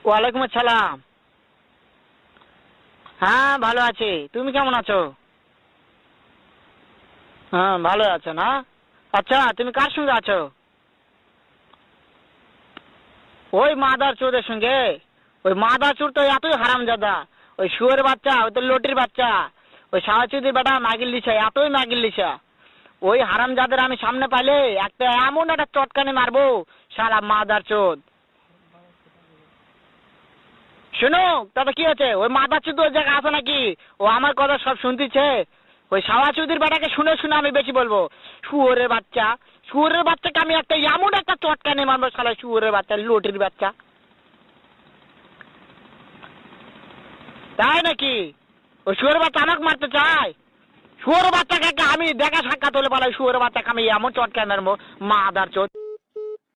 ওয়ালাইকুম আসসালাম। হ্যাঁ ভালো আছি, তুমি কেমন আছো? হ্যাঁ ভালো আছো না? আচ্ছা তুমি কার সঙ্গে আছো? ওই মাদার চোরের সঙ্গে। ওই মাদার চোর তো এতই হারামজাদা। ওই শুয়োর বাচ্চা, ওই তো লটির বাচ্চা, ওই সাহাচুদির বেটা মাগির লিসা, এতই মাগির লিসা। ওই হারামজাদের আমি সামনে পাইলে একটা এমন একটা চটকানি মারবো, সারা মাদার চোদ। শুনো, তবে কি আছে, ওই মাদার চোদ ওই জায়গায় আছে নাকি? ও আমার কথা সব শুনতেছে। ওই সাওয়াচুদির বেটাকে শুনে শুনে আমি বেশি বলবো। শুয়োরের বাচ্চা, শুয়োরের বাচ্চাকে আমি একটা এমন একটা চটকানি মারবো, শালা শুয়োরের বাচ্চা, লটির বাচ্চা। তাই নাকি? ওই শুয়োরের বাচ্চা আমাকে মারতে চায়? শুয়োরের বাচ্চাকে আমি দেখা সাক্ষাৎ হলে বলে শুয়োরের বাচ্চাকে আমি এমন চটকানি মারবো, মাদার চোদ।